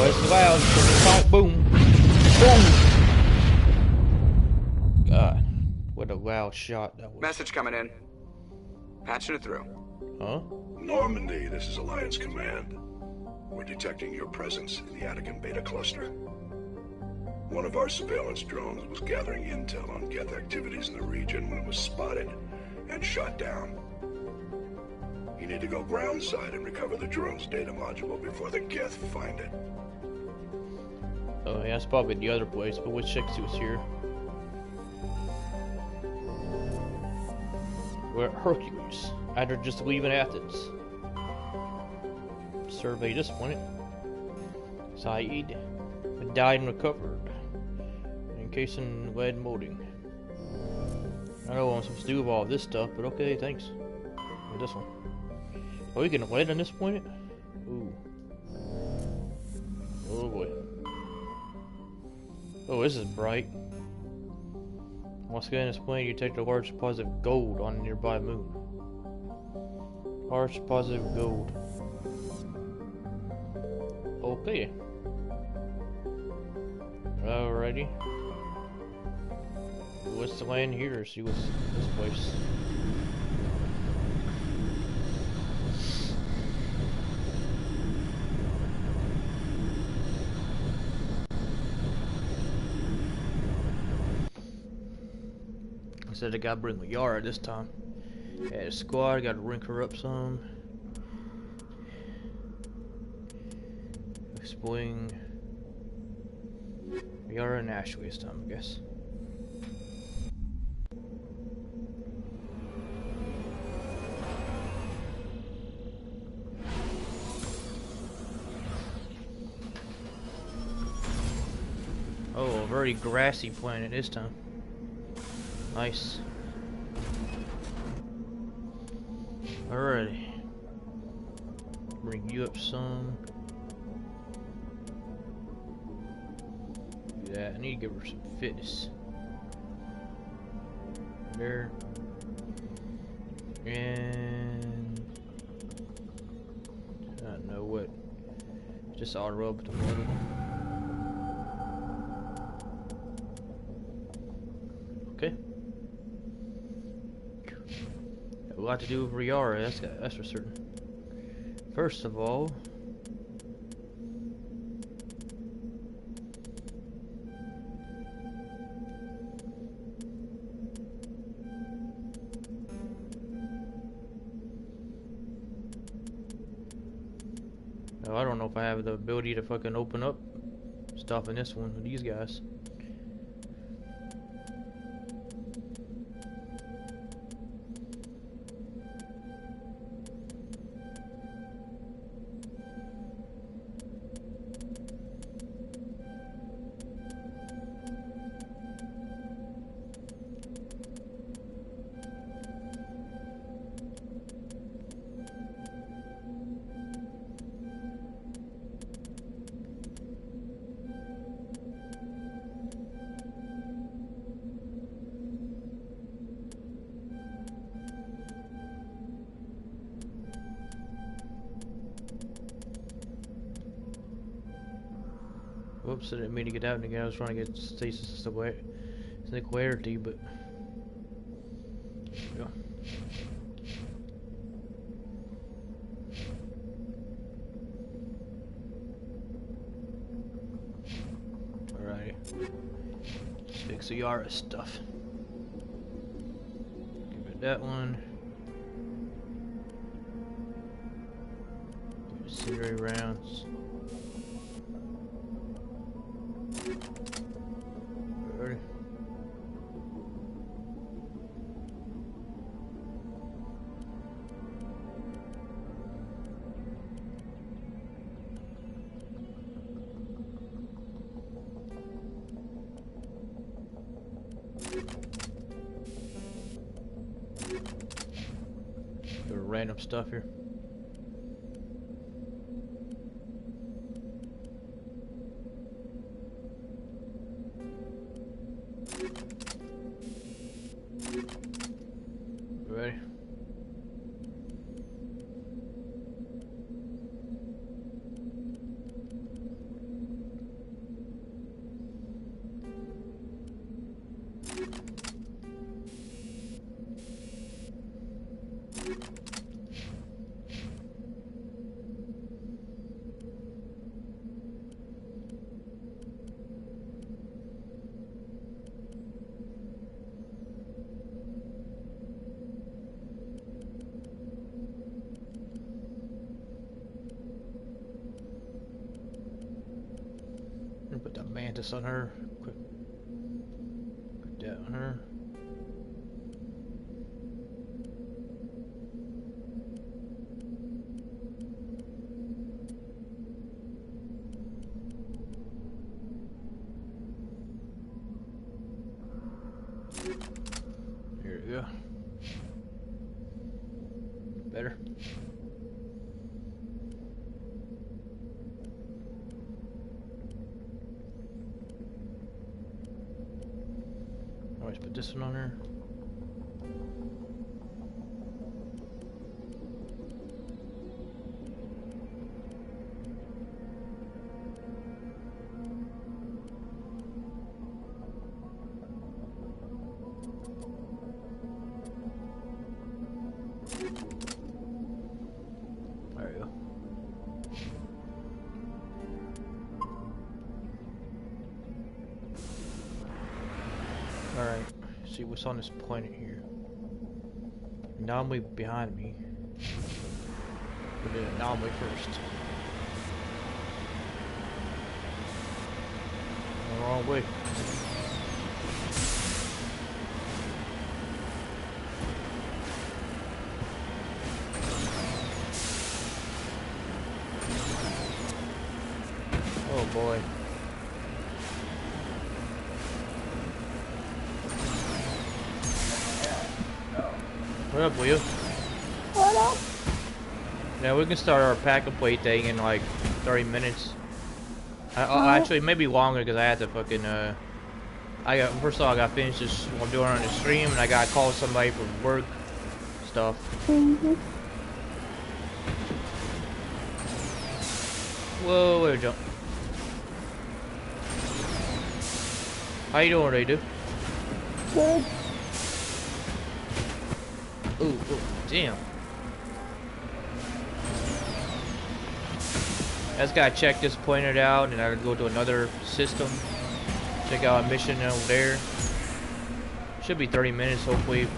Oh, it's loud. It's boom. Boom. God, what a loud shot that was. Message coming in. Patching it through. Huh? Normandy, this is Alliance Command. We're detecting your presence in the Attican Beta Cluster. One of our surveillance drones was gathering intel on Geth activities in the region when it was spotted and shot down. You need to go groundside and recover the drone's data module before the Geth find it. Oh yeah, it's probably the other place, but which X-suit's here? We're at Hercules. After just leaving Athens. Survey this planet. Saeed. Died and recovered. Encasing lead molding. I don't know what I'm supposed to do with all this stuff, but okay, thanks. And this one. Oh, we can lead on this planet? Ooh. Oh boy. Oh, this is bright. Once again, this planet, you take a large deposit of gold on a nearby moon. Large deposit of gold. Okay. Alrighty. What's the land here? See what's this place. I said I gotta bring Liara this time. Had a squad, gotta rank her up some. Exploring Liara and Ashley this time, I guess. Oh, a very grassy planet this time. Nice. Alrighty. Bring you up some. Do that. I need to give her some fitness. There. And I don't know what. Just auto up to the other one. Okay. A lot to do with Liara, that's for certain. First of all, I don't know if I have the ability to fucking open up stuff in this one with these guys. Whoops, I didn't mean to get out again. I was trying to get stasis singularity, but yeah. Alrighty. Let's fix the Liara stuff. Give it that one. Incendiary rounds. Ready? Random stuff here. Ready? Put that mantis on her. Quick. Put that on her. Here we go. Better. Always put this one on her. There you go. Alright, see what's on this planet here. Anomaly behind me. Put in anomaly first. The wrong way. Oh boy. What up, Will? What up? Now we can start our pack and play thing in like 30 minutes. Actually, maybe longer because I had to fucking first of all I got finished this while doing it on the stream, and I got to call somebody for work stuff. Whoa, wait a jump. How you doing today, dude? Good. Ooh, damn. I just gotta check this pointed out, and I gotta go to another system. Check out a mission over there. Should be 30 minutes, hopefully.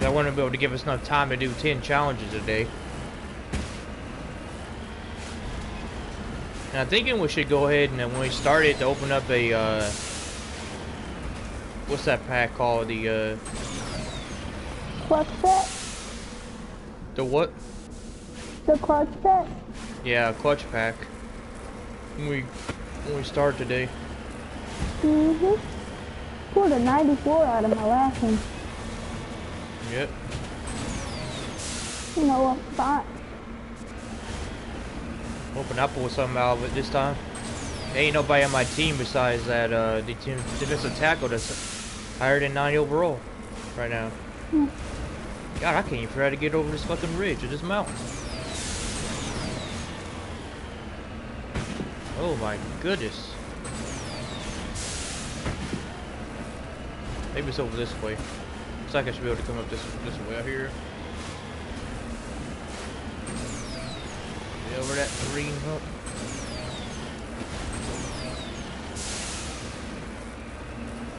I want to be able to give us enough time to do 10 challenges a day. And I'm thinking we should go ahead and when we start it to open up a what's that pack called? The Clutch pack? The what? The clutch pack? Yeah, clutch pack. When we start today. Pulled a 94 out of my last one. Yep. You know what? Fine. Hoping I pull something out of it this time. There ain't nobody on my team besides that the team defensive tackle that's higher than 90 overall right now. God, I can't even figure out how to get over this fucking ridge or this mountain. Oh my goodness. Maybe it's over this way. Looks like I should be able to come up this way out here. Get over that green hump.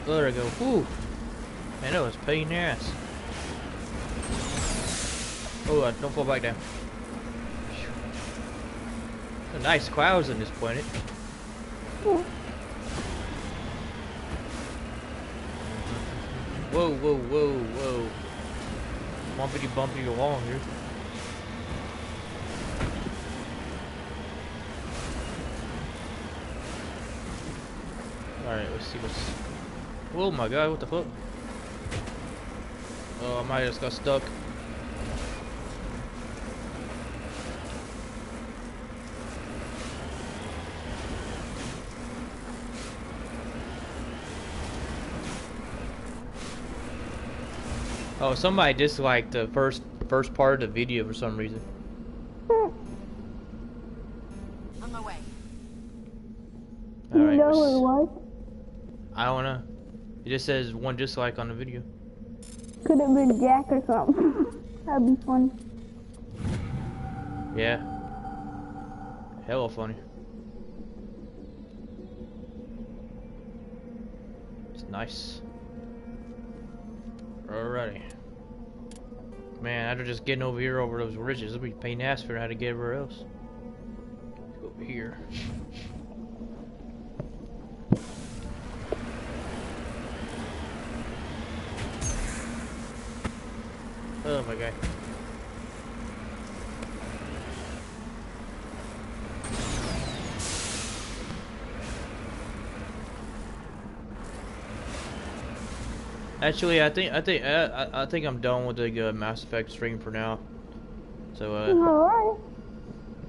There I go. Whew. Man, that was a pain in the ass. Oh, don't fall back down. Some nice clouds in this planet. Whoa, whoa, whoa, whoa. Bumpity bumpy along here. Alright, let's see what's... Oh my god, what the fuck? Oh, I might have just got stuck. Oh, somebody disliked the first part of the video for some reason. On my way. Do you know who it was? I don't know. It just says one dislike on the video. Could have been Jack or something. That'd be funny. Yeah. Hella funny. It's nice. Alrighty. Man, after just getting over here over those ridges, it'll be a pain in the ass for how to get everywhere else. Let's go over here. Oh my god. Actually, I think I'm done with the Mass Effect stream for now. So alright.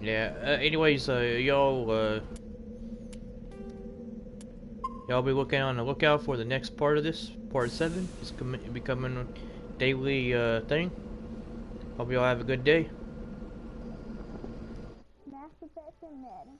Yeah. Anyways, y'all be looking on the lookout for the next part of this, part 7. It's becoming a daily thing. Hope y'all have a good day. Mass Effect and Madden.